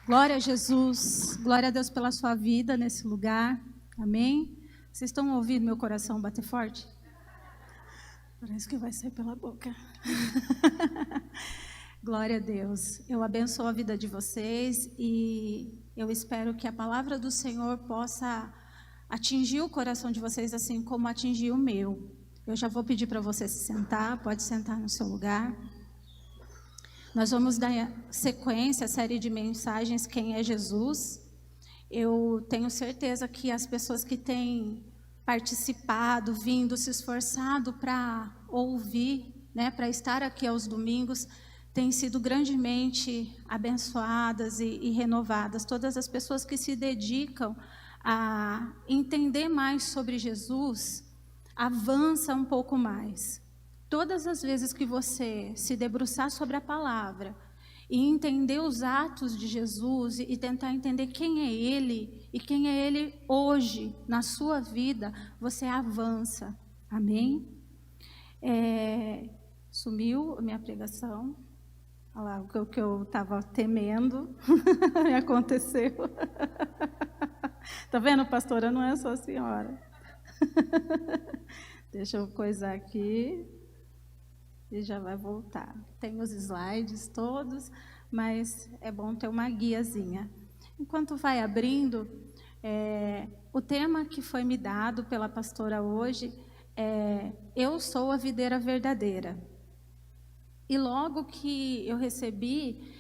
Glória a Jesus, glória a Deus pela sua vida nesse lugar, amém? Vocês estão ouvindo meu coração bater forte? Parece que vai sair pela boca. Glória a Deus, eu abençoo a vida de vocês e eu espero que a palavra do Senhor possa atingir o coração de vocês assim como atingiu o meu. Eu já vou pedir para você se sentar, pode sentar no seu lugar. Nós vamos dar sequência à série de mensagens Quem é Jesus. Eu tenho certeza que as pessoas que têm participado, vindo, se esforçado para ouvir, para estar aqui aos domingos, têm sido grandemente abençoadas e renovadas. Todas as pessoas que se dedicam a entender mais sobre Jesus, avançam um pouco mais. Todas as vezes que você se debruçar sobre a palavra e entender os atos de Jesus e tentar entender quem é Ele e quem é Ele hoje na sua vida, você avança. Amém? Sumiu a minha pregação. Olha lá, o que eu estava temendo aconteceu. Tá vendo, pastora? Não é só a senhora. Deixa eu coisar aqui. E já vai voltar. Tem os slides todos, mas é bom ter uma guiazinha. Enquanto vai abrindo, o tema que foi me dado pela pastora hoje é Eu sou a videira verdadeira. E logo que eu recebi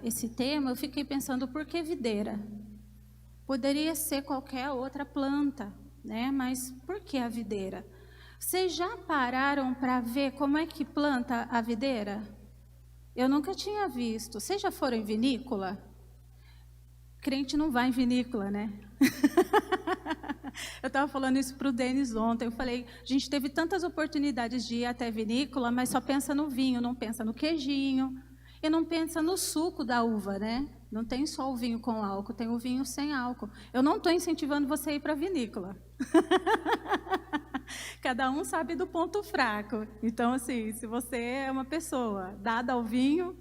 esse tema, eu fiquei pensando, por que videira? Poderia ser qualquer outra planta, né? Mas por que a videira? Vocês já pararam para ver como é que planta a videira? Eu nunca tinha visto. Vocês já foram em vinícola? Crente não vai em vinícola, né? Eu estava falando isso para o Denis ontem. Eu falei, a gente teve tantas oportunidades de ir até vinícola, mas só pensa no vinho, não pensa no queijinho. E não pensa no suco da uva, né? Não tem só o vinho com álcool, tem o vinho sem álcool. Eu não estou incentivando você a ir para a vinícola. Cada um sabe do ponto fraco. Então, assim, se você é uma pessoa dada ao vinho,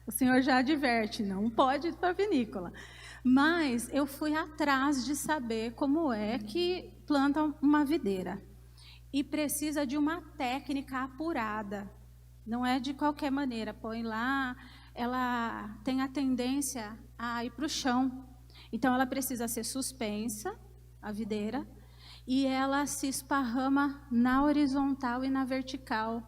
o Senhor já adverte, não pode ir para a vinícola. Mas eu fui atrás de saber como é que planta uma videira. E precisa de uma técnica apurada. Não é de qualquer maneira. Põe lá, ela tem a tendência a ir para o chão. Então, ela precisa ser suspensa, a videira, e ela se esparrama na horizontal e na vertical.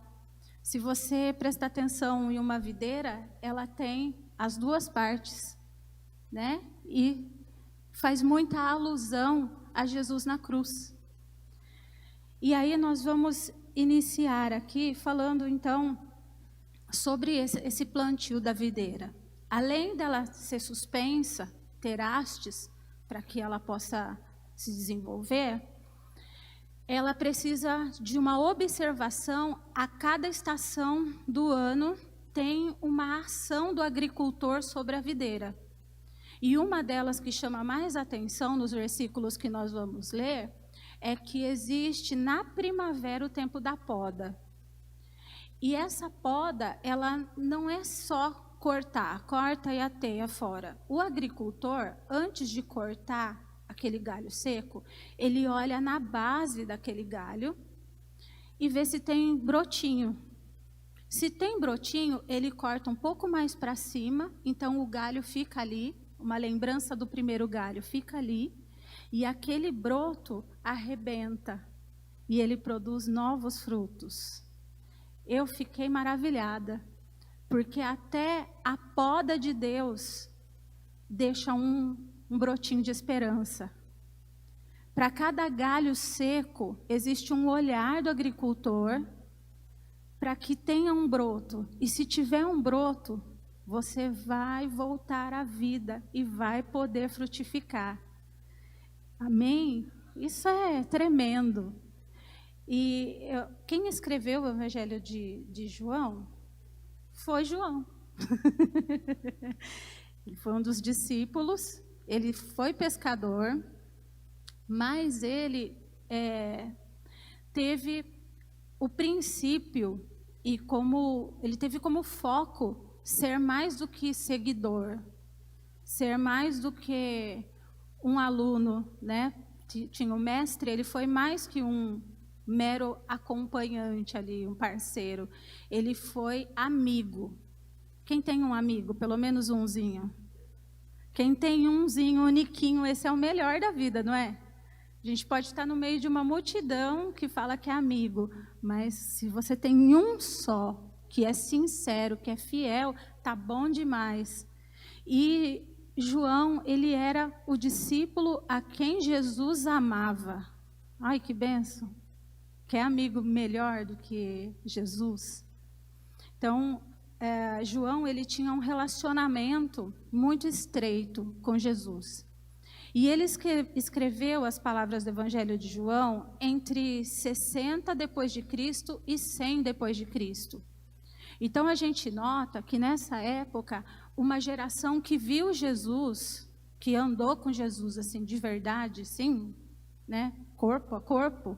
Se você prestar atenção em uma videira, ela tem as duas partes, né? E faz muita alusão a Jesus na cruz. E aí nós vamos iniciar aqui falando, então, sobre esse plantio da videira. Além dela ser suspensa, ter hastes, para que ela possa se desenvolver, ela precisa de uma observação a cada estação do ano, tem uma ação do agricultor sobre a videira. E uma delas que chama mais atenção nos versículos que nós vamos ler, é que existe na primavera o tempo da poda. E essa poda, ela não é só corta e ateia fora. O agricultor, antes de cortar aquele galho seco, ele olha na base daquele galho e vê se tem brotinho. Se tem brotinho, ele corta um pouco mais para cima, então o galho fica ali, uma lembrança do primeiro galho fica ali, e aquele broto arrebenta e ele produz novos frutos. Eu fiquei maravilhada, porque até a poda de Deus deixa um brotinho de esperança. Para cada galho seco, existe um olhar do agricultor para que tenha um broto. E se tiver um broto, você vai voltar à vida e vai poder frutificar. Amém? Isso é tremendo. E quem escreveu o Evangelho de João foi João. Ele foi um dos discípulos, ele foi pescador, mas ele teve o princípio e ele teve como foco ser mais do que seguidor, ser mais do que um aluno, né? Tinha o mestre, ele foi mais que um mero acompanhante ali, um parceiro. Ele foi amigo. Quem tem um amigo? Pelo menos umzinho. Quem tem umzinho, uniquinho, esse é o melhor da vida, não é? A gente pode estar no meio de uma multidão que fala que é amigo, mas se você tem um só, que é sincero, que é fiel, tá bom demais. E João, ele era o discípulo a quem Jesus amava. Ai, que bênção. Quer amigo melhor do que Jesus? Então, João, ele tinha um relacionamento muito estreito com Jesus. E ele escreveu as palavras do Evangelho de João entre 60 depois de Cristo e 100 depois de Cristo. Então, a gente nota que nessa época, uma geração que viu Jesus, que andou com Jesus assim de verdade, sim, né, corpo a corpo,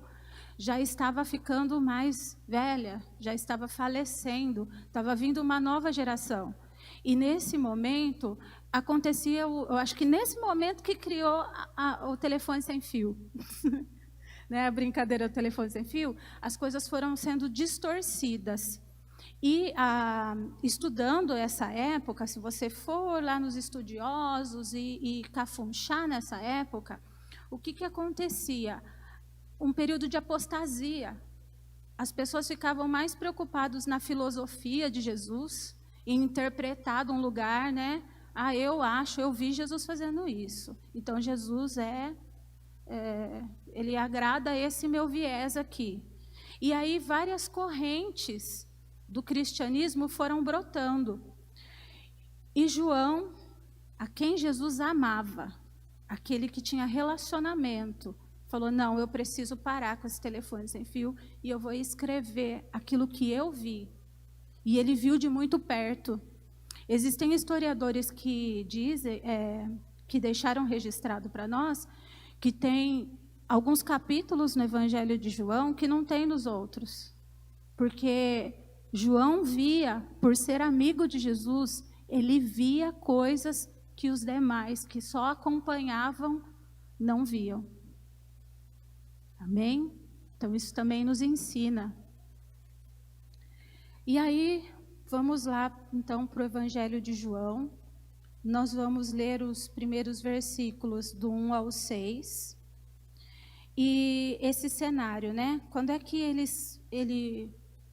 já estava ficando mais velha, já estava falecendo, estava vindo uma nova geração. E nesse momento, acontecia, eu acho que nesse momento que criou o telefone sem fio. Né, a brincadeira do telefone sem fio, as coisas foram sendo distorcidas. E estudando essa época, se você for lá nos estudiosos e cafunchar nessa época, o que acontecia? Um período de apostasia. As pessoas ficavam mais preocupadas na filosofia de Jesus, em interpretar de um lugar, né? Eu vi Jesus fazendo isso. Então, Jesus ele agrada esse meu viés aqui. E aí, várias correntes do cristianismo foram brotando. E João, a quem Jesus amava, aquele que tinha relacionamento, falou, não, eu preciso parar com esse telefone sem fio e eu vou escrever aquilo que eu vi. E ele viu de muito perto. Existem historiadores que dizem, que deixaram registrado para nós, que tem alguns capítulos no Evangelho de João que não tem nos outros. Porque João via, por ser amigo de Jesus, ele via coisas que os demais, que só acompanhavam, não viam. Amém? Então, isso também nos ensina. E aí, vamos lá, então, para o Evangelho de João. Nós vamos ler os primeiros versículos do 1 ao 6. E esse cenário, né? Quando é que ele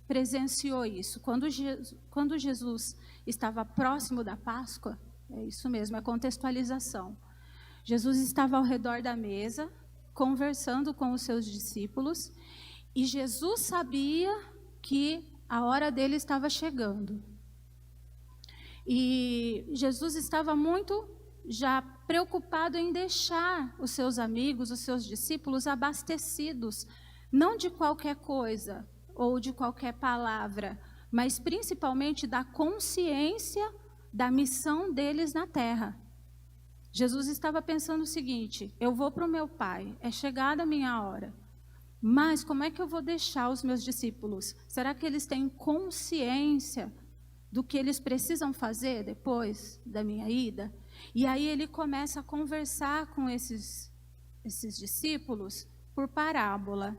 presenciou isso? Quando Jesus estava próximo da Páscoa, é isso mesmo, é contextualização. Jesus estava ao redor da mesa, conversando com os seus discípulos, e Jesus sabia que a hora dele estava chegando. E Jesus estava muito já preocupado em deixar os seus amigos, os seus discípulos abastecidos, não de qualquer coisa ou de qualquer palavra, mas principalmente da consciência da missão deles na terra. Jesus estava pensando o seguinte: eu vou para o meu Pai, é chegada a minha hora, mas como é que eu vou deixar os meus discípulos? Será que eles têm consciência do que eles precisam fazer depois da minha ida? E aí ele começa a conversar com esses discípulos por parábola.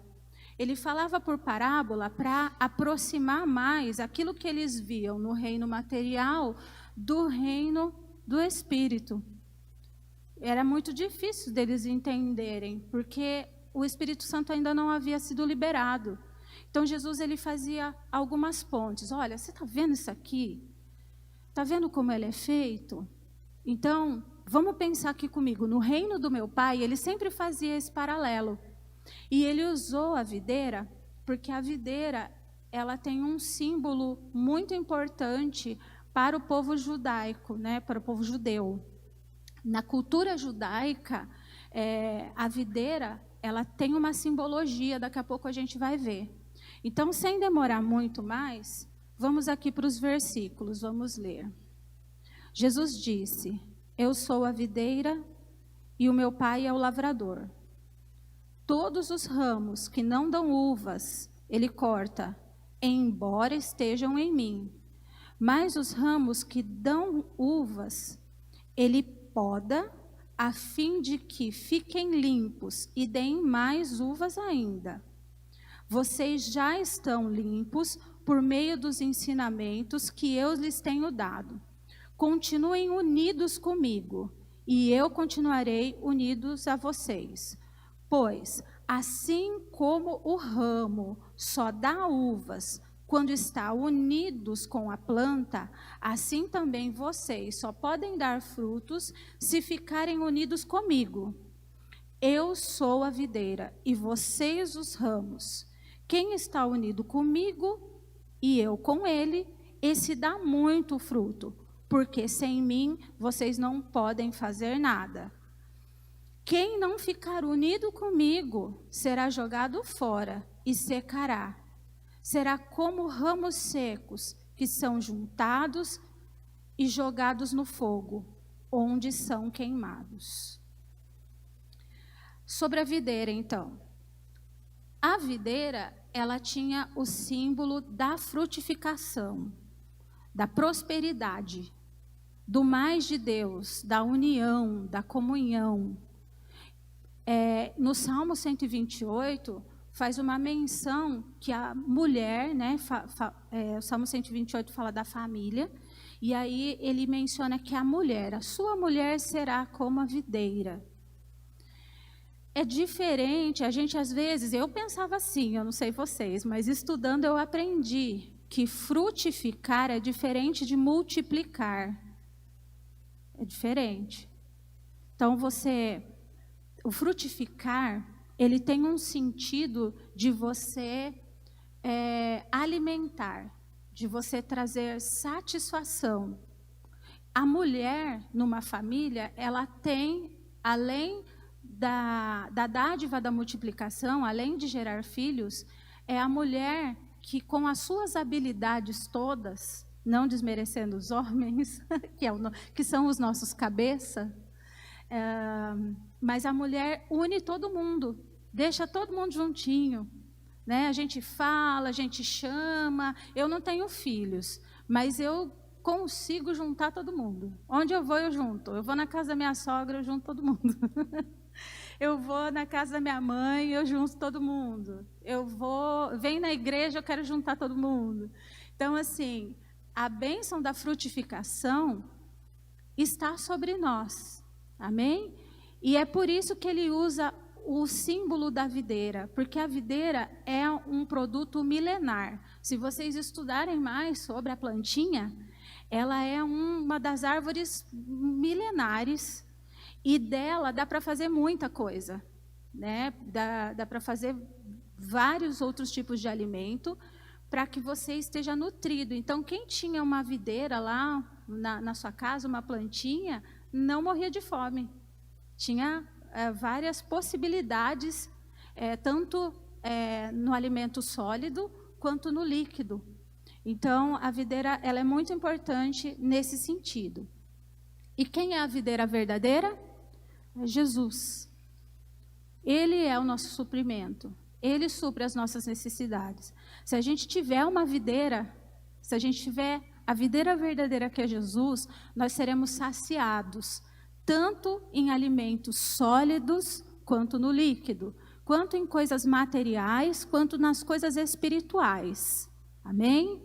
Ele falava por parábola para aproximar mais aquilo que eles viam no reino material do reino do Espírito. Era muito difícil deles entenderem, porque o Espírito Santo ainda não havia sido liberado. Então, Jesus ele fazia algumas pontes. Olha, você está vendo isso aqui? Está vendo como ele é feito? Então, vamos pensar aqui comigo. No reino do meu Pai, ele sempre fazia esse paralelo. E ele usou a videira, porque a videira ela tem um símbolo muito importante para o povo judaico, né? Para o povo judeu. Na cultura judaica, a videira ela tem uma simbologia, daqui a pouco a gente vai ver. Então, sem demorar muito mais, vamos aqui para os versículos, vamos ler. Jesus disse: eu sou a videira e o meu Pai é o lavrador. Todos os ramos que não dão uvas, ele corta, embora estejam em mim. Mas os ramos que dão uvas, ele poda, a fim de que fiquem limpos e deem mais uvas ainda. Vocês já estão limpos por meio dos ensinamentos que eu lhes tenho dado. Continuem unidos comigo, e eu continuarei unidos a vocês. Pois, assim como o ramo só dá uvas quando está unidos com a planta, assim também vocês só podem dar frutos se ficarem unidos comigo. Eu sou a videira e vocês os ramos. Quem está unido comigo e eu com ele, esse dá muito fruto, porque sem mim vocês não podem fazer nada. Quem não ficar unido comigo será jogado fora e secará. Será como ramos secos que são juntados e jogados no fogo, onde são queimados. Sobre a videira, então. A videira, ela tinha o símbolo da frutificação, da prosperidade, do mais de Deus, da união, da comunhão. No Salmo 128, faz uma menção que a mulher, né, o Salmo 128 fala da família, e aí ele menciona que a mulher, a sua mulher será como a videira. É diferente, a gente às vezes, eu pensava assim, eu não sei vocês, mas estudando eu aprendi que frutificar é diferente de multiplicar. É diferente. Então o frutificar, ele tem um sentido de você alimentar, de você trazer satisfação. A mulher, numa família, ela tem, além da dádiva da multiplicação, além de gerar filhos, é a mulher que, com as suas habilidades todas, não desmerecendo os homens, que são os nossos cabeça, mas a mulher une todo mundo, deixa todo mundo juntinho, né? A gente fala, a gente chama. Eu não tenho filhos, mas eu consigo juntar todo mundo. Onde eu vou, eu junto. Eu vou na casa da minha sogra, eu junto todo mundo. Eu vou na casa da minha mãe, eu junto todo mundo. Venho na igreja, eu quero juntar todo mundo. Então, assim, a bênção da frutificação está sobre nós. Amém? E é por isso que ele usa o símbolo da videira, porque a videira é um produto milenar. Se vocês estudarem mais sobre a plantinha, ela é uma das árvores milenares, e dela dá para fazer muita coisa, né? Dá para fazer vários outros tipos de alimento para que você esteja nutrido. Então, quem tinha uma videira lá na sua casa, uma plantinha, não morria de fome. Tinha várias possibilidades, tanto no alimento sólido quanto no líquido. Então, a videira ela é muito importante nesse sentido. E quem é a videira verdadeira? É Jesus. Ele é o nosso suprimento. Ele supre as nossas necessidades. Se a gente tiver uma videira, se a gente tiver a videira verdadeira que é Jesus, nós seremos saciados, tanto em alimentos sólidos, quanto no líquido, quanto em coisas materiais, quanto nas coisas espirituais. Amém?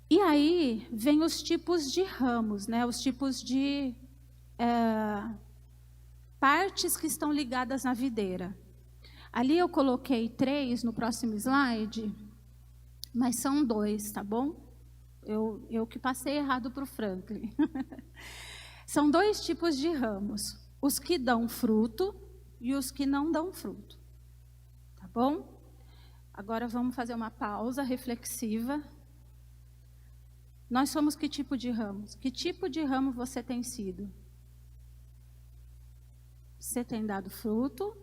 E aí, vem os tipos de ramos, né? Os tipos de partes que estão ligadas na videira. Ali eu coloquei 3 no próximo slide, mas são 2, tá bom? Eu que passei errado para o Franklin. São 2 tipos de ramos, os que dão fruto e os que não dão fruto, tá bom? Agora vamos fazer uma pausa reflexiva. Nós somos que tipo de ramos? Que tipo de ramo você tem sido? Você tem dado fruto?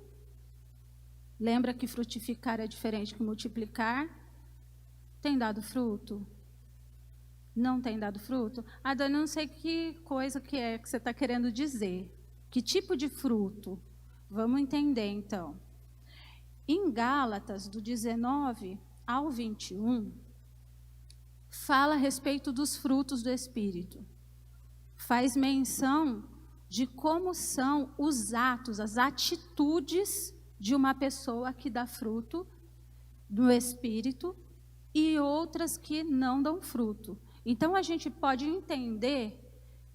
Lembra que frutificar é diferente que multiplicar? Tem dado fruto? Não tem dado fruto? Ah, Dani, eu não sei que coisa que é que você está querendo dizer. Que tipo de fruto? Vamos entender, então. Em Gálatas, do 19 ao 21, fala a respeito dos frutos do Espírito. faz menção de como são os atos, as atitudes de uma pessoa que dá fruto do Espírito e outras que não dão fruto. Então, a gente pode entender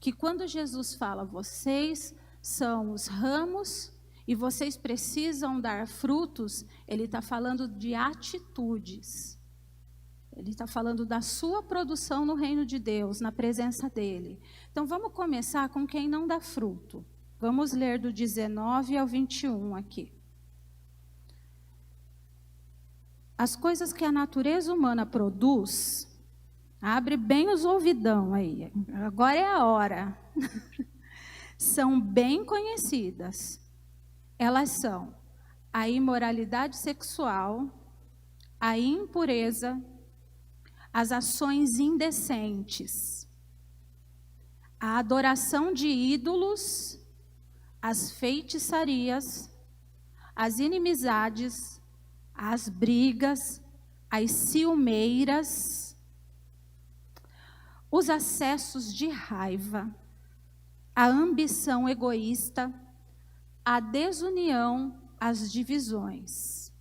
que quando Jesus fala, vocês são os ramos e vocês precisam dar frutos, ele está falando de atitudes. Ele está falando da sua produção no reino de Deus, na presença dele. Então, vamos começar com quem não dá fruto. Vamos ler do 19 ao 21 aqui. As coisas que a natureza humana produz, abre bem os ouvidão aí, agora é a hora, são bem conhecidas. Elas são a imoralidade sexual, a impureza, as ações indecentes, a adoração de ídolos, as feitiçarias, as inimizades, as brigas, as ciumeiras, os acessos de raiva, a ambição egoísta, a desunião, as divisões,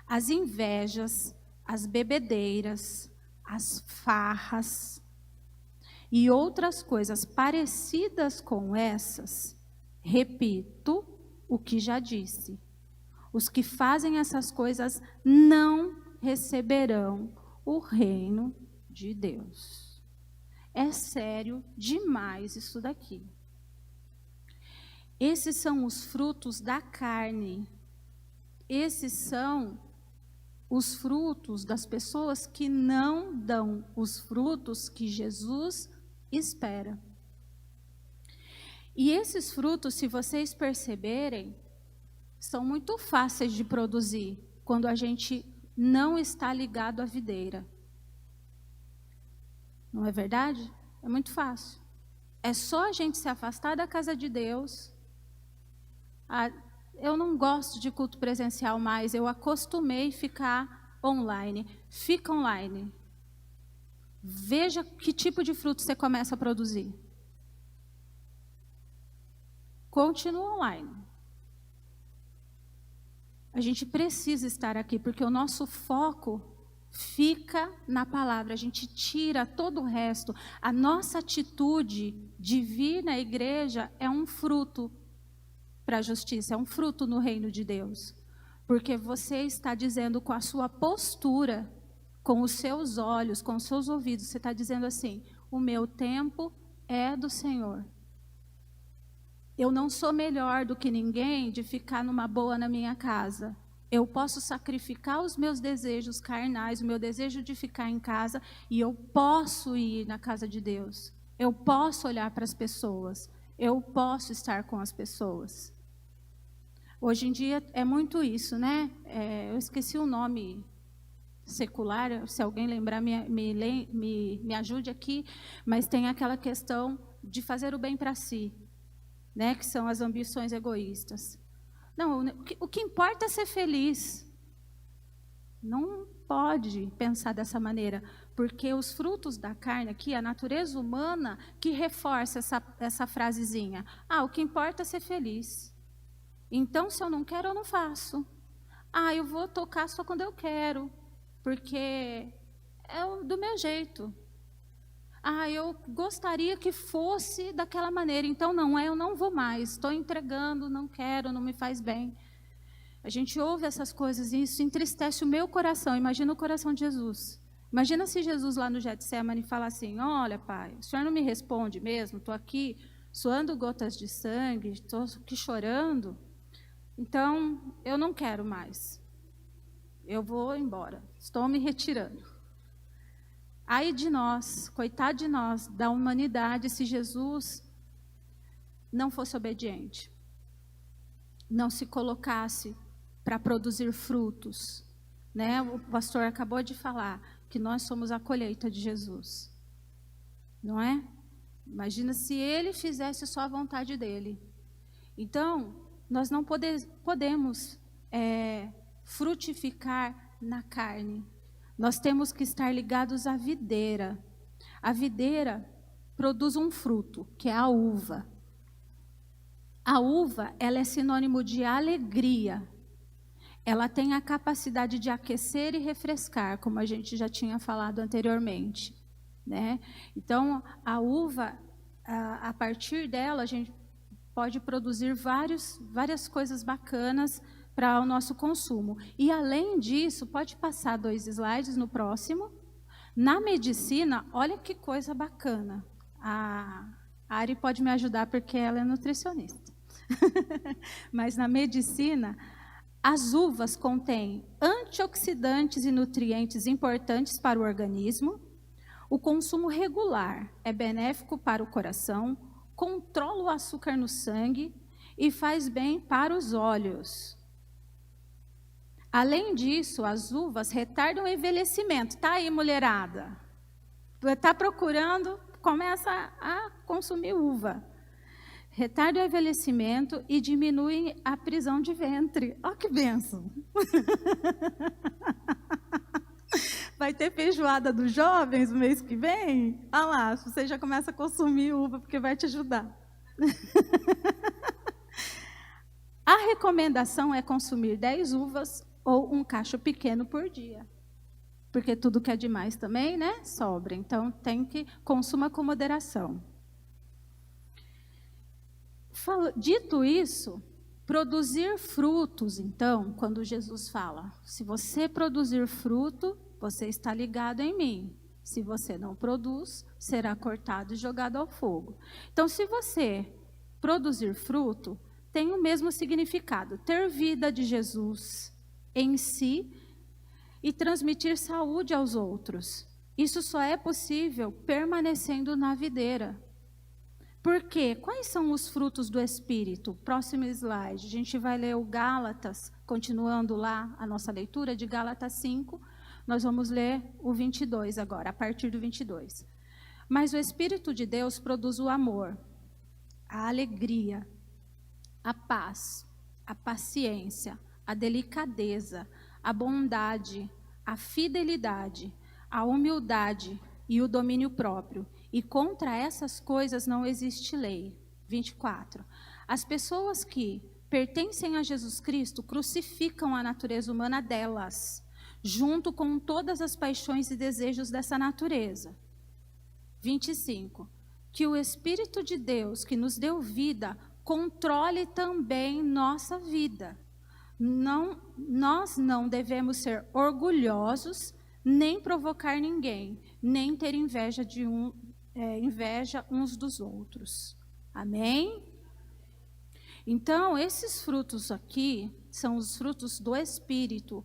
as invejas, as bebedeiras, as farras e outras coisas parecidas com essas. Repito o que já disse. Os que fazem essas coisas não receberão o reino de Deus. É sério demais isso daqui. Esses são os frutos da carne. Esses são os frutos das pessoas que não dão os frutos que Jesus espera. E esses frutos, se vocês perceberem, são muito fáceis de produzir quando a gente não está ligado à videira. Não é verdade? É muito fácil. É só a gente se afastar da casa de Deus. Eu não gosto de culto presencial mais, eu acostumei ficar online. Fica online. Veja que tipo de fruto você começa a produzir. Continua online. A gente precisa estar aqui, porque o nosso foco fica na palavra. A gente tira todo o resto. A nossa atitude de vir na igreja é um fruto para a justiça, é um fruto no reino de Deus. Porque você está dizendo com a sua postura, com os seus olhos, com os seus ouvidos, você está dizendo assim, o meu tempo é do Senhor. Eu não sou melhor do que ninguém de ficar numa boa na minha casa. Eu posso sacrificar os meus desejos carnais, o meu desejo de ficar em casa, e eu posso ir na casa de Deus. Eu posso olhar para as pessoas. Eu posso estar com as pessoas. Hoje em dia é muito isso, né? Eu esqueci o nome secular, se alguém lembrar, me ajude aqui, mas tem aquela questão de fazer o bem para si, né? Que são as ambições egoístas. Não, o que importa é ser feliz. Não pode pensar dessa maneira, porque os frutos da carne aqui, a natureza humana, que reforça essa frasezinha. O que importa é ser feliz. Então, se eu não quero, eu não faço. Eu vou tocar só quando eu quero, porque é do meu jeito. Eu gostaria que fosse daquela maneira, então não é, eu não vou mais. Estou entregando, não quero, não me faz bem. A gente ouve essas coisas e isso entristece o meu coração. Imagina o coração de Jesus. Imagina se Jesus lá no Getsemane fala assim, olha, Pai, o Senhor não me responde mesmo, estou aqui suando gotas de sangue, estou aqui chorando. Então, eu não quero mais. Eu vou embora. Estou me retirando. Ai de nós, coitado de nós, da humanidade, se Jesus não fosse obediente. Não se colocasse para produzir frutos. Né? O pastor acabou de falar que nós somos a colheita de Jesus. Não é? Imagina se ele fizesse só a vontade dele. Então, nós não podemos frutificar na carne. Nós temos que estar ligados à videira. A videira, produz um fruto, que é a uva. A uva, ela é sinônimo de alegria. Ela tem a capacidade de aquecer e refrescar, como a gente já tinha falado anteriormente, né? Então, a uva, a partir dela, a gente pode produzir várias coisas bacanas para o nosso consumo. E, além disso, pode passar 2 slides no próximo. Na medicina, olha que coisa bacana. A Ari pode me ajudar porque ela é nutricionista. Mas na medicina, as uvas contêm antioxidantes e nutrientes importantes para o organismo. O consumo regular é benéfico para o coração, controla o açúcar no sangue e faz bem para os olhos. Além disso, as uvas retardam o envelhecimento. Tá aí, mulherada? Está procurando, começa a consumir uva. Retardam o envelhecimento e diminuem a prisão de ventre. Olha que bênção! Vai ter feijoada dos jovens no mês que vem? Olha lá, você já começa a consumir uva, porque vai te ajudar. A recomendação é consumir 10 uvas ou um cacho pequeno por dia. Porque tudo que é demais também, né, sobra. Então, consuma com moderação. Dito isso, produzir frutos, então, quando Jesus fala, se você produzir fruto, você está ligado em mim. Se você não produz, será cortado e jogado ao fogo. Então, se você produzir fruto, tem o mesmo significado, ter vida de Jesus em si e transmitir saúde aos outros. Isso só é possível permanecendo na videira. Por quê? Quais são os frutos do Espírito? Próximo slide. A gente vai ler o Gálatas, continuando lá a nossa leitura de Gálatas 5. Nós vamos ler o 22 agora, a partir do 22. Mas o Espírito de Deus produz o amor, a alegria, a paz, a paciência, a delicadeza, a bondade, a fidelidade, a humildade e o domínio próprio. E contra essas coisas não existe lei. 24. As pessoas que pertencem a Jesus Cristo crucificam a natureza humana delas, junto com todas as paixões e desejos dessa natureza. 25. Que o Espírito de Deus, que nos deu vida, controle também nossa vida. Nós não devemos ser orgulhosos, nem provocar ninguém, nem ter inveja uns dos outros. Amém? Então, esses frutos aqui são os frutos do Espírito.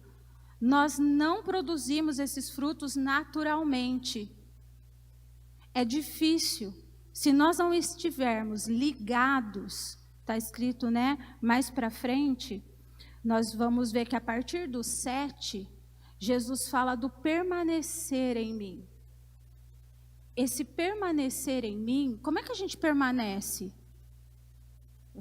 Nós não produzimos esses frutos naturalmente. É difícil. Se nós não estivermos ligados, está escrito, né, mais para frente, nós vamos ver que a partir do 7, Jesus fala do permanecer em mim. Esse permanecer em mim, como é que a gente permanece?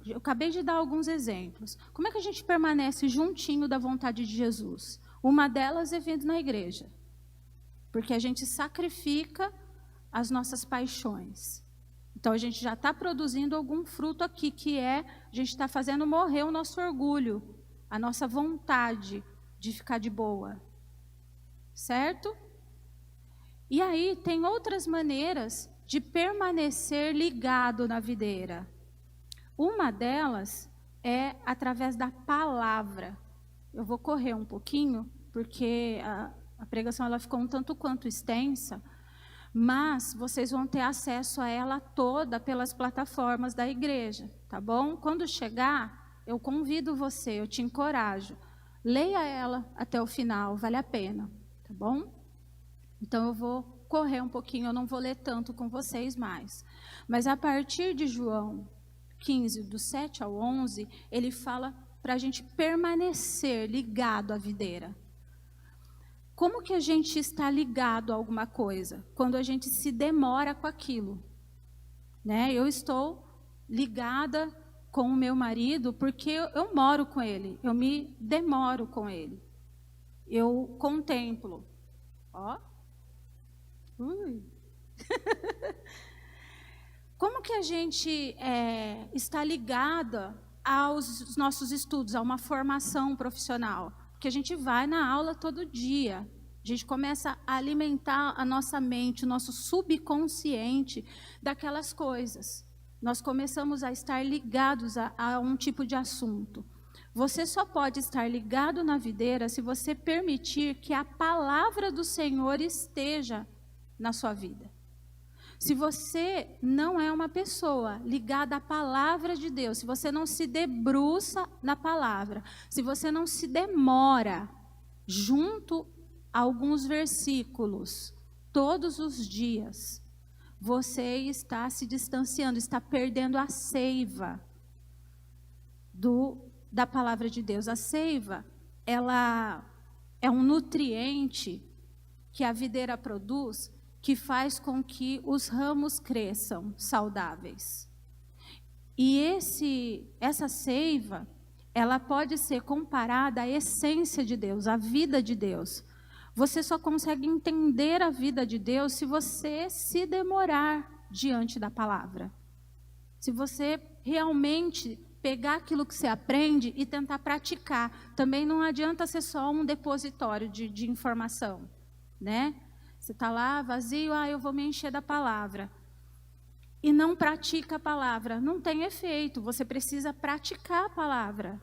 Eu acabei de dar alguns exemplos. Como é que a gente permanece juntinho da vontade de Jesus? Uma delas é vindo na igreja. Porque a gente sacrifica as nossas paixões. Então, a gente já está produzindo algum fruto aqui, que é, a gente está fazendo morrer o nosso orgulho, a nossa vontade de ficar de boa. Certo? E aí, tem outras maneiras de permanecer ligado na videira. Uma delas é através da palavra. Eu vou correr um pouquinho, porque a pregação ela ficou um tanto quanto extensa, mas vocês vão ter acesso a ela toda pelas plataformas da igreja, tá bom? Quando chegar, eu convido você, eu te encorajo. Leia ela até o final, vale a pena, tá bom? Então, eu vou correr um pouquinho, eu não vou ler tanto com vocês mais. Mas a partir de João 15, do 7 ao 11, ele fala para a gente permanecer ligado à videira. Como que a gente está ligado a alguma coisa? Quando a gente se demora com aquilo. Né? Eu estou ligada com o meu marido porque eu moro com ele, eu me demoro com ele. Eu contemplo. Ó. Como que a gente está ligada aos nossos estudos, a uma formação profissional? Porque a gente vai na aula todo dia. A gente começa a alimentar a nossa mente, o nosso subconsciente daquelas coisas. Nós começamos a estar ligados a um tipo de assunto. Você só pode estar ligado na videira se você permitir que a palavra do Senhor esteja na sua vida. Se você não é uma pessoa ligada à palavra de Deus, se você não se debruça na palavra, se você não se demora junto a alguns versículos todos os dias, você está se distanciando, está perdendo a seiva da palavra de Deus. A seiva, ela é um nutriente que a videira produz, que faz com que os ramos cresçam saudáveis. E essa seiva, ela pode ser comparada à essência de Deus, à vida de Deus. Você só consegue entender a vida de Deus se você se demorar diante da palavra. Se você realmente pegar aquilo que você aprende e tentar praticar. Também não adianta ser só um depositório de informação, né? Você está lá vazio, eu vou me encher da palavra. E não pratica a palavra. Não tem efeito, você precisa praticar a palavra.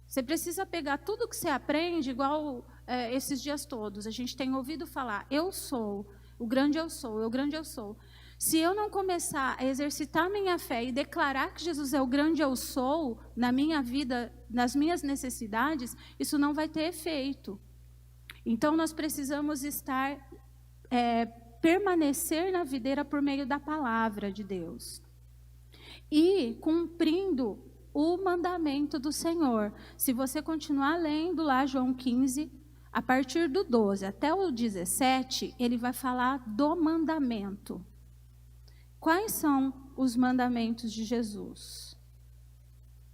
Você precisa pegar tudo que você aprende, igual esses dias todos. A gente tem ouvido falar, eu sou, o grande eu sou, o grande eu sou. Se eu não começar a exercitar minha fé e declarar que Jesus é o grande eu sou na minha vida, nas minhas necessidades, isso não vai ter efeito. Então, nós precisamos permanecer na videira por meio da palavra de Deus. E cumprindo o mandamento do Senhor. Se você continuar lendo lá João 15, a partir do 12 até o 17, ele vai falar do mandamento. Quais são os mandamentos de Jesus?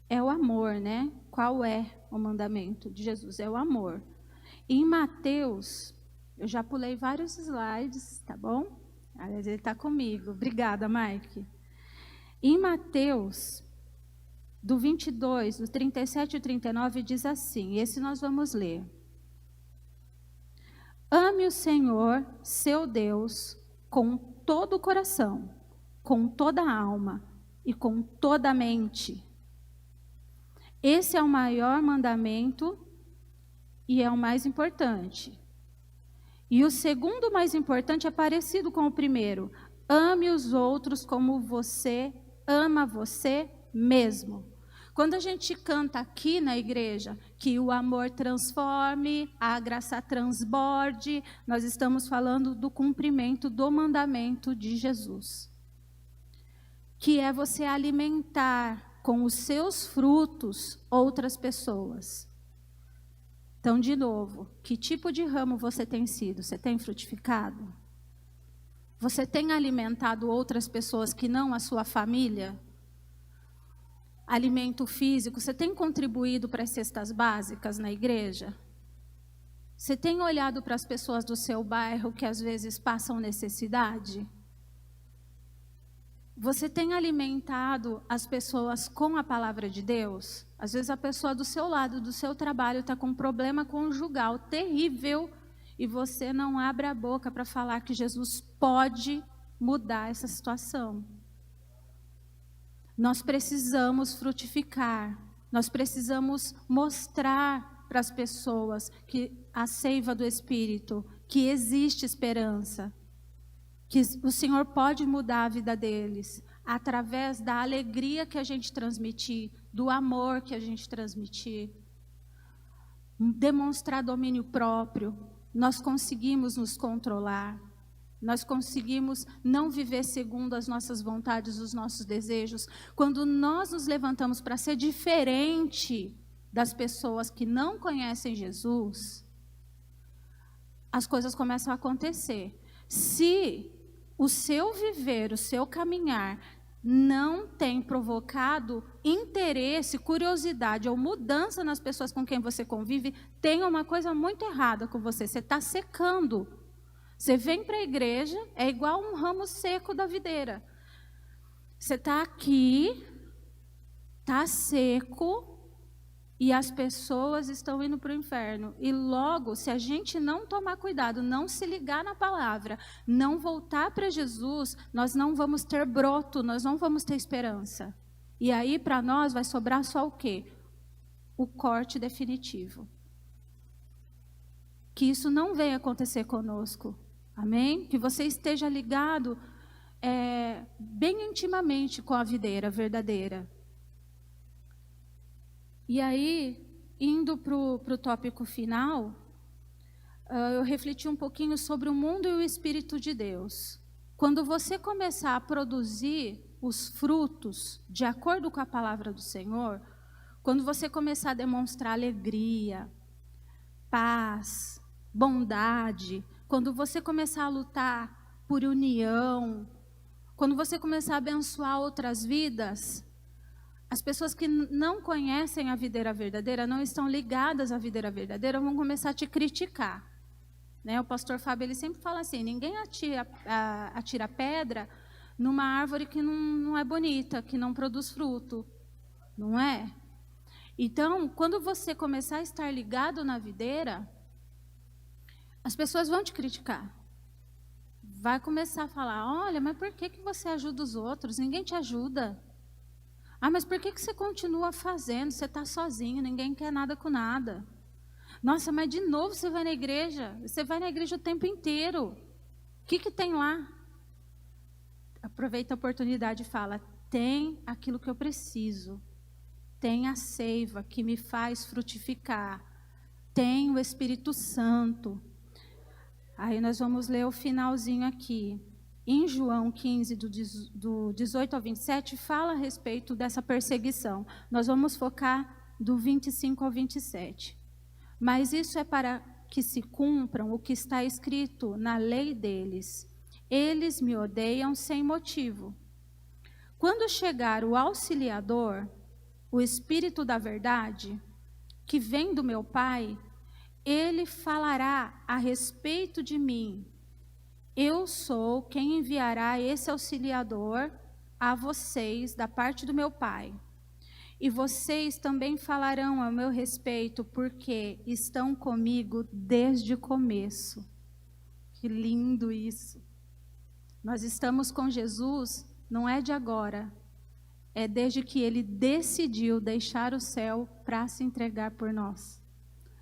É o amor, né? Qual é o mandamento de Jesus? É o amor. Em Mateus, eu já pulei vários slides, tá bom? Aliás, ele está comigo. Obrigada, Mike. Em Mateus, do 22, do 37 e 39, diz assim, esse nós vamos ler. Ame o Senhor, seu Deus, com todo o coração, com toda a alma e com toda a mente. Esse é o maior mandamento e é o mais importante. E o segundo mais importante é parecido com o primeiro. Ame os outros como você ama você mesmo. Quando a gente canta aqui na igreja que o amor transforme, a graça transborde, nós estamos falando do cumprimento do mandamento de Jesus. Que é você alimentar com os seus frutos outras pessoas. Então, de novo, que tipo de ramo você tem sido? Você tem frutificado? Você tem alimentado outras pessoas que não a sua família? Alimento físico, você tem contribuído para as cestas básicas na igreja? Você tem olhado para as pessoas do seu bairro que às vezes passam necessidade? Você tem alimentado as pessoas com a palavra de Deus? Às vezes a pessoa do seu lado, do seu trabalho, está com um problema conjugal terrível e você não abre a boca para falar que Jesus pode mudar essa situação. Nós precisamos frutificar, nós precisamos mostrar para as pessoas que a seiva do Espírito, que existe esperança, que o Senhor pode mudar a vida deles, através da alegria que a gente transmitir, do amor que a gente transmitir, demonstrar domínio próprio, nós conseguimos nos controlar, nós conseguimos não viver segundo as nossas vontades, os nossos desejos. Quando nós nos levantamos para ser diferente das pessoas que não conhecem Jesus, as coisas começam a acontecer. Se o seu viver, o seu caminhar não tem provocado interesse, curiosidade ou mudança nas pessoas com quem você convive, tem uma coisa muito errada com você. Você está secando. Você vem para a igreja, é igual um ramo seco da videira. Você está aqui, está seco, e as pessoas estão indo para o inferno. E logo, se a gente não tomar cuidado, não se ligar na palavra, não voltar para Jesus, nós não vamos ter broto, nós não vamos ter esperança. E aí, para nós, vai sobrar só o quê? O corte definitivo. Que isso não venha acontecer conosco. Amém? Que você esteja ligado bem intimamente com a videira verdadeira. E aí, indo para o tópico final, eu refleti um pouquinho sobre o mundo e o Espírito de Deus. Quando você começar a produzir os frutos de acordo com a palavra do Senhor, quando você começar a demonstrar alegria, paz, bondade, quando você começar a lutar por união, quando você começar a abençoar outras vidas, as pessoas que não conhecem a videira verdadeira, não estão ligadas à videira verdadeira, vão começar a te criticar. Né? O pastor Fábio ele sempre fala assim, ninguém atira pedra numa árvore que não é bonita, que não produz fruto. Não é? Então, quando você começar a estar ligado na videira, as pessoas vão te criticar. Vai começar a falar, olha, mas por que você ajuda os outros? Ninguém te ajuda. Ah, mas por que você continua fazendo? Você está sozinho, ninguém quer nada com nada. Nossa, mas de novo você vai na igreja? Você vai na igreja o tempo inteiro. O que tem lá? Aproveita a oportunidade e fala, tem aquilo que eu preciso. Tem a seiva que me faz frutificar. Tem o Espírito Santo. Aí nós vamos ler o finalzinho aqui. Em João 15, do 18 ao 27, fala a respeito dessa perseguição. Nós vamos focar do 25 ao 27. Mas isso é para que se cumpram o que está escrito na lei deles. Eles me odeiam sem motivo. Quando chegar o auxiliador, o Espírito da verdade, que vem do meu Pai, ele falará a respeito de mim. Eu sou quem enviará esse auxiliador a vocês da parte do meu Pai. E vocês também falarão a meu respeito, porque estão comigo desde o começo. Que lindo isso. Nós estamos com Jesus, não é de agora, é desde que ele decidiu deixar o céu para se entregar por nós.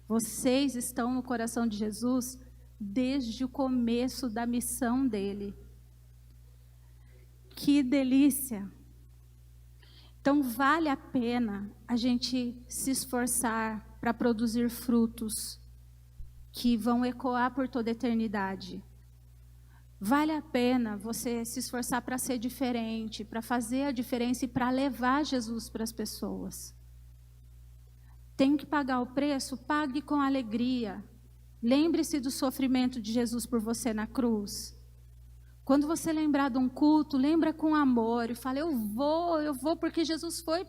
Vocês estão no coração de Jesus desde o começo da missão dele. Que delícia! Então vale a pena a gente se esforçar para produzir frutos que vão ecoar por toda a eternidade. Vale a pena você se esforçar para ser diferente, para fazer a diferença e para levar Jesus para as pessoas. Tem que pagar o preço? Pague com alegria. Lembre-se do sofrimento de Jesus por você na cruz. Quando você lembrar de um culto, lembra com amor e fala, eu vou porque Jesus foi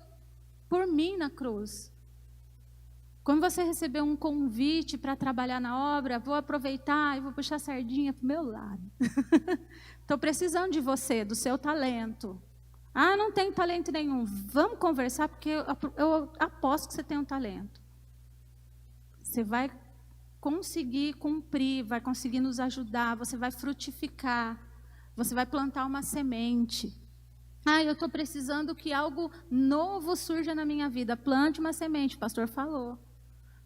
por mim na cruz. Quando você receber um convite para trabalhar na obra, vou aproveitar e vou puxar a sardinha para o meu lado. Estou precisando de você, do seu talento. Ah, não tenho talento nenhum. Vamos conversar porque eu aposto que você tem um talento. Você vai conseguir cumprir, vai conseguir nos ajudar, você vai frutificar, você vai plantar uma semente. Ah, eu estou precisando que algo novo surja na minha vida. Plante uma semente, o pastor falou.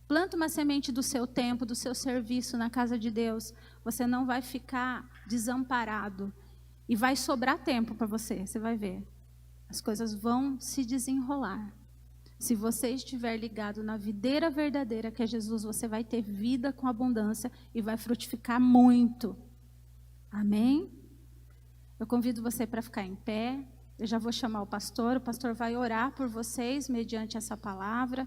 Planta uma semente do seu tempo, do seu serviço na casa de Deus. Você não vai ficar desamparado. E vai sobrar tempo para você, você vai ver. As coisas vão se desenrolar. Se você estiver ligado na videira verdadeira, que é Jesus, você vai ter vida com abundância e vai frutificar muito. Amém? Eu convido você para ficar em pé. Eu já vou chamar o pastor vai orar por vocês mediante essa palavra.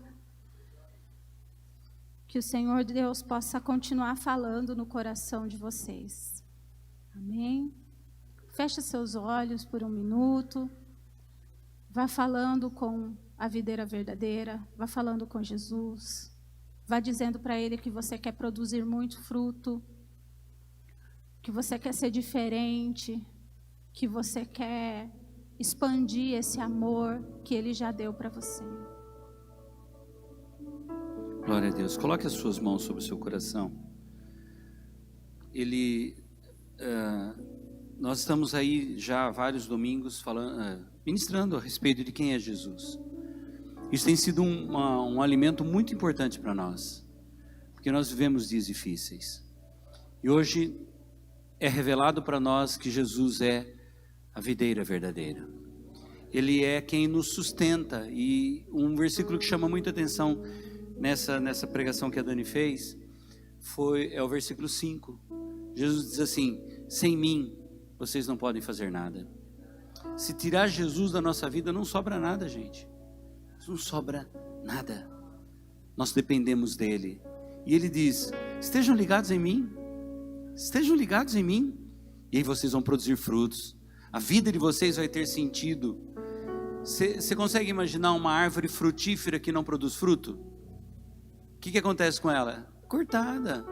Que o Senhor Deus possa continuar falando no coração de vocês. Amém? Feche seus olhos por um minuto. Vá falando com a videira verdadeira. Vá falando com Jesus. Vá dizendo para Ele que você quer produzir muito fruto. Que você quer ser diferente. Que você quer expandir esse amor que Ele já deu para você. Glória a Deus. Coloque as suas mãos sobre o seu coração. Nós estamos aí já há vários domingos ministrando a respeito de quem é Jesus. Isso tem sido um alimento muito importante para nós, porque nós vivemos dias difíceis. E hoje é revelado para nós que Jesus é a videira verdadeira. Ele é quem nos sustenta. E um versículo que chama muita atenção nessa pregação que a Dani fez é o versículo 5. Jesus diz assim: sem mim vocês não podem fazer nada. Se tirar Jesus da nossa vida, não sobra nada, gente. Não sobra nada. Nós dependemos dele. E ele diz: estejam ligados em mim. Estejam ligados em mim. E aí vocês vão produzir frutos. A vida de vocês vai ter sentido. Você consegue imaginar uma árvore frutífera que não produz fruto? O que acontece com ela? Cortada.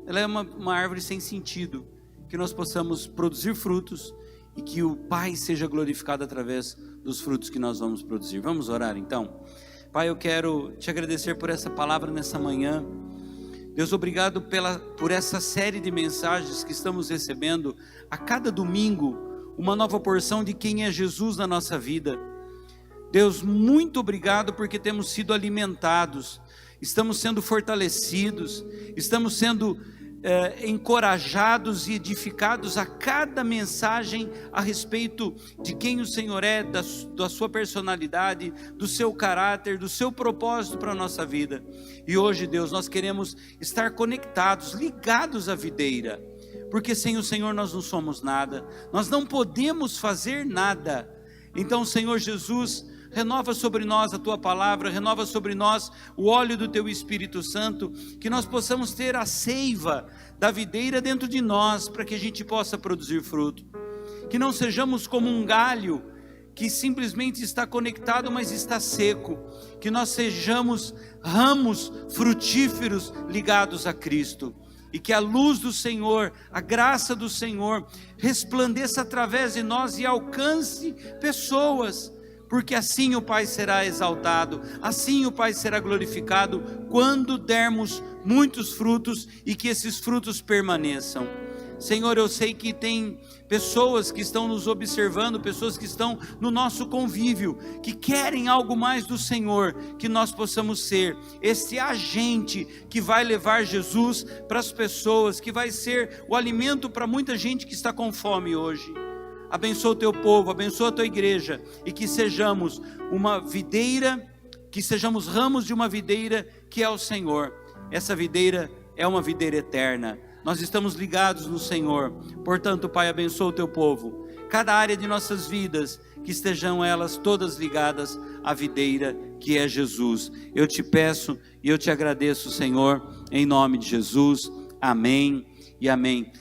Ela é uma árvore sem sentido. Que nós possamos produzir frutos e que o Pai seja glorificado através dos frutos que nós vamos produzir. Vamos orar então? Pai, eu quero te agradecer por essa palavra nessa manhã. Deus, obrigado por essa série de mensagens que estamos recebendo a cada domingo, uma nova porção de quem é Jesus na nossa vida. Deus, muito obrigado porque temos sido alimentados, estamos sendo fortalecidos, estamos sendo encorajados e edificados a cada mensagem a respeito de quem o Senhor é, da sua personalidade, do seu caráter, do seu propósito para a nossa vida. E hoje, Deus, nós queremos estar conectados, ligados à videira, porque sem o Senhor nós não somos nada, nós não podemos fazer nada. Então, Senhor Jesus, renova sobre nós a Tua palavra, renova sobre nós o óleo do Teu Espírito Santo, que nós possamos ter a seiva da videira dentro de nós, para que a gente possa produzir fruto, que não sejamos como um galho, que simplesmente está conectado, mas está seco, que nós sejamos ramos frutíferos ligados a Cristo, e que a luz do Senhor, a graça do Senhor, resplandeça através de nós e alcance pessoas, porque assim o Pai será exaltado, assim o Pai será glorificado, quando dermos muitos frutos e que esses frutos permaneçam. Senhor, eu sei que tem pessoas que estão nos observando, pessoas que estão no nosso convívio, que querem algo mais do Senhor, que nós possamos ser esse agente que vai levar Jesus para as pessoas, que vai ser o alimento para muita gente que está com fome hoje. Abençoa o teu povo, abençoa a tua igreja, e que sejamos uma videira, que sejamos ramos de uma videira que é o Senhor. Essa videira é uma videira eterna. Nós estamos ligados no Senhor. Portanto, Pai, abençoa o teu povo. Cada área de nossas vidas, que estejam elas todas ligadas à videira que é Jesus. Eu te peço e eu te agradeço, Senhor, em nome de Jesus. Amém e amém.